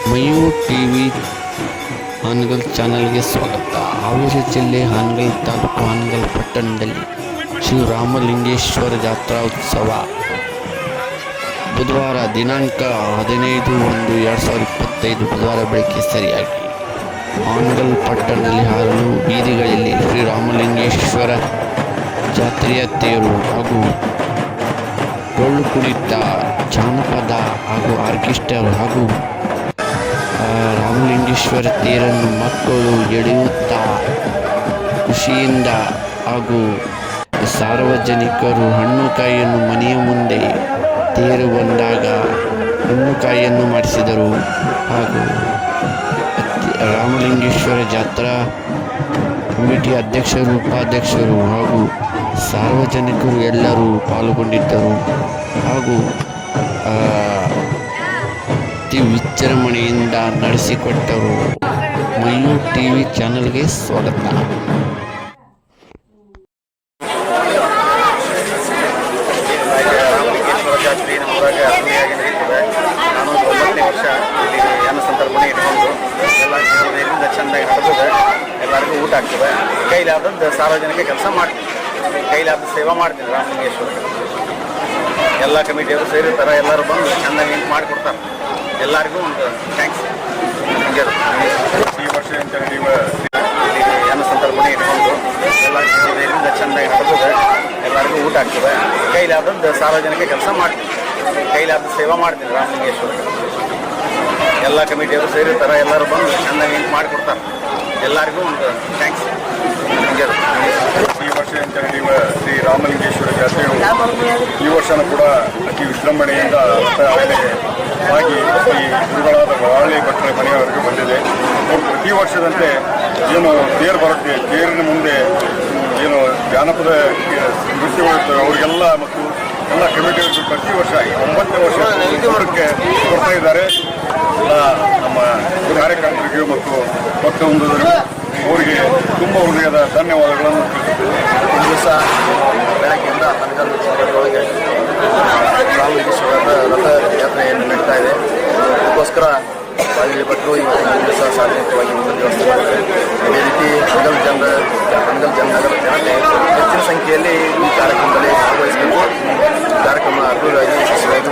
Mayur TV Hangal ಚಾನಲ್ಗೆ ಸ್ವಾಗತ. ಹಾವೇರಿ ಜಿಲ್ಲೆ ಹಾನಗಲ್ ತಾಲೂಕು ಹಾನಗಲ್ ಪಟ್ಟಣದಲ್ಲಿ ಶ್ರೀ ರಾಮಲಿಂಗೇಶ್ವರ ಜಾತ್ರಾ ಉತ್ಸವ ಬುಧವಾರ ದಿನಾಂಕ 15/1/2025 ಬುಧವಾರ ಬೆಳಗ್ಗೆ ಸರಿಯಾಗಿ ಹಾನಗಲ್ ಪಟ್ಟಣದಲ್ಲಿ ಹಲವು ಬೀದಿಗಳಲ್ಲಿ ಶ್ರೀರಾಮಲಿಂಗೇಶ್ವರ ಜಾತ್ರೆಯ ತೇರು ಹಾಗೂ ಡೊಳ್ಳು ಕುಣಿತ, ಜಾನಪದ ಹಾಗೂ ಆರ್ಕೆಸ್ಟ್ರಾ ಹಾಗೂ ರಾಮಲಿಂಗೇಶ್ವರ ತೇರನ್ನು ಮಕ್ಕಳು ಎಳೆಯುತ್ತಾ ಖುಷಿಯಿಂದ ಹಾಗೂ ಸಾರ್ವಜನಿಕರು ಹಣ್ಣುಕಾಯಿಯನ್ನು ಮನೆಯ ಮುಂದೆ ತೇರು ಬಂದಾಗ ಹಣ್ಣುಕಾಯಿಯನ್ನು ಮಾಡಿಸಿದರು. ಹಾಗೂ ರಾಮಲಿಂಗೇಶ್ವರ ಜಾತ್ರಾ ಕಮಿಟಿ ಅಧ್ಯಕ್ಷರು, ಉಪಾಧ್ಯಕ್ಷರು ಹಾಗೂ ಸಾರ್ವಜನಿಕರು ಎಲ್ಲರೂ ಪಾಲ್ಗೊಂಡಿದ್ದರು. ಹಾಗೂ ಅತಿ ವಿಜೃಂಭಣೆಯಿಂದ ನಡೆಸಿಕೊಟ್ಟರು. ಮಯೂರ್ ಟಿವಿ ಚಾನಲ್ಗೆ ಸ್ವಾಗತ. ರಾಮಲಿಂಗೇಶ್ವರ ಜಾತ್ರೆ ನಮ್ಮೂರಾಗ ಅದ್ದೂರಿಯಾಗಿ ನಡೀತದೆ. ನಾನು 9ನೇ ವರ್ಷ ಇಲ್ಲಿ ಅನ್ನ ಸಂತರ್ಪಣೆ ಇಟ್ಕೊಂಡು ಎಲ್ಲ ನೀರಿಂದ ಚೆಂದಾಗಿ ನಡೆದಿದೆ. ಎಲ್ಲರಿಗೂ ಊಟ ಆಗ್ತದೆ. ಕೈಲಾದದ್ದು ಸಾರ್ವಜನಿಕ ಕೆಲಸ ಮಾಡ್ತೀನಿ, ಕೈಲಾದ ಸೇವಾ ಮಾಡ್ತೀನಿ. ರಾಮಲಿಂಗೇಶ್ವರ ಎಲ್ಲ ಕಮಿಟಿಯವರು ಸೇರಿರ್ತಾರೆ, ಎಲ್ಲರೂ ಬಂದು ಚೆಂದಾಗಿ ಮಾಡಿಕೊಡ್ತಾರೆ. ಎಲ್ಲರಿಗೂ ಒಂದು ಥ್ಯಾಂಕ್ಸ್. ಈ ವರ್ಷ ಅಂತ ನಡೆಯುವ ಇಲ್ಲಿ ಅನ್ನ ಸಂತರ್ಪಣೆ ಇಟ್ಕೊಂಡು ಎಲ್ಲ ನೀರಿಂದ ಚೆಂದಾಗಿ ನಡೆದಿದೆ. ಎಲ್ಲರಿಗೂ ಊಟ ಆಗ್ತದೆ. ಕೈಲಾದದ್ದು ಸಾರ್ವಜನಿಕ ಕೆಲಸ ಮಾಡ್ತೀನಿ, ಕೈಲಾದ ಸೇವಾ ಮಾಡ್ತೀನಿ. ರಾಮಲಿಂಗೇಶ್ವರ ಎಲ್ಲ ಕಮಿಟಿಯವರು ಸೇರಿರ್ತಾರೆ, ಎಲ್ಲರೂ ಬಂದು ಚೆಂದಾಗಿ ಮಾಡಿಕೊಡ್ತಾರೆ. ಎಲ್ಲರಿಗೂ ಒಂದು ಥ್ಯಾಂಕ್ಸ್. ಈ ವರ್ಷ ಅಂತ ನಡೆಯುವ ಶ್ರೀ ರಾಮಲಿಂಗೇಶ್ವರ ಜಾತ್ರೆಯು ಈ ವರ್ಷನೂ ಕೂಡ ಅತಿ ವಿಜೃಂಭಣೆಯಿಂದ ಆಗಿ ಈ ಗುರುಗಳಾದ ಬಾಳೆ ಭಟ್ರ ಮನೆಯವರೆಗೂ ಬಂದಿದೆ. ಪ್ರತಿ ವರ್ಷದಂತೆ ಏನು ತೇರು ಬರುತ್ತೆ, ತೇರಿನ ಮುಂದೆ ಏನು ಜಾನಪದ ನೃತ್ಯಗಳು ಅವರಿಗೆಲ್ಲ ಮತ್ತು ಎಲ್ಲ ಕಮಿಟಿಯವರು ಪ್ರತಿ ವರ್ಷ 9ನೇ ವರ್ಷ ಇದುವರೆಗೆ ಕೊಡ್ತಾ ಇದ್ದಾರೆ. ಎಲ್ಲ ನಮ್ಮ ಕಾರ್ಯಕರ್ತರಿಗೂ ಮತ್ತು ಮತ್ತೊಂದು ಅವರಿಗೆ ತುಂಬ ಹೃದಯದ ಧನ್ಯವಾದಗಳನ್ನು ತಿಳಿಸುತ್ತೇವೆ. ದಿವಸ ಬೆಳಗ್ಗೆಯಿಂದ ಹಾನಗಲ್ ನಗರದೊಳಗೆ ರಾಮಲಿಂಗೇಶ್ವರದ ರಥಯಾತ್ರೆಯನ್ನು ನಡೀತಾ ಇದೆ. ಅದಕ್ಕೋಸ್ಕರ ಬಾಳೆ ಭಟ್ರು ಇವತ್ತಿನ ದಿವಸ ಸಾರ್ವಜನಿಕವಾಗಿ ಒಂದು ವ್ಯವಸ್ಥೆ ಮಾಡಿದ್ದಾರೆ. ಅದೇ ರೀತಿ ಹಾನಗಲ್ ನಗರ ಜನತೆ ಹೆಚ್ಚಿನ ಸಂಖ್ಯೆಯಲ್ಲಿ ಈ ಕಾರ್ಯಕ್ರಮದಲ್ಲಿ ಭಾಗವಹಿಸಬೇಕು. ಕಾರ್ಯಕ್ರಮ ಅದ್ದೂರಿಯಾಗಿ ಯಶಸ್ವಿಯಾಗಿ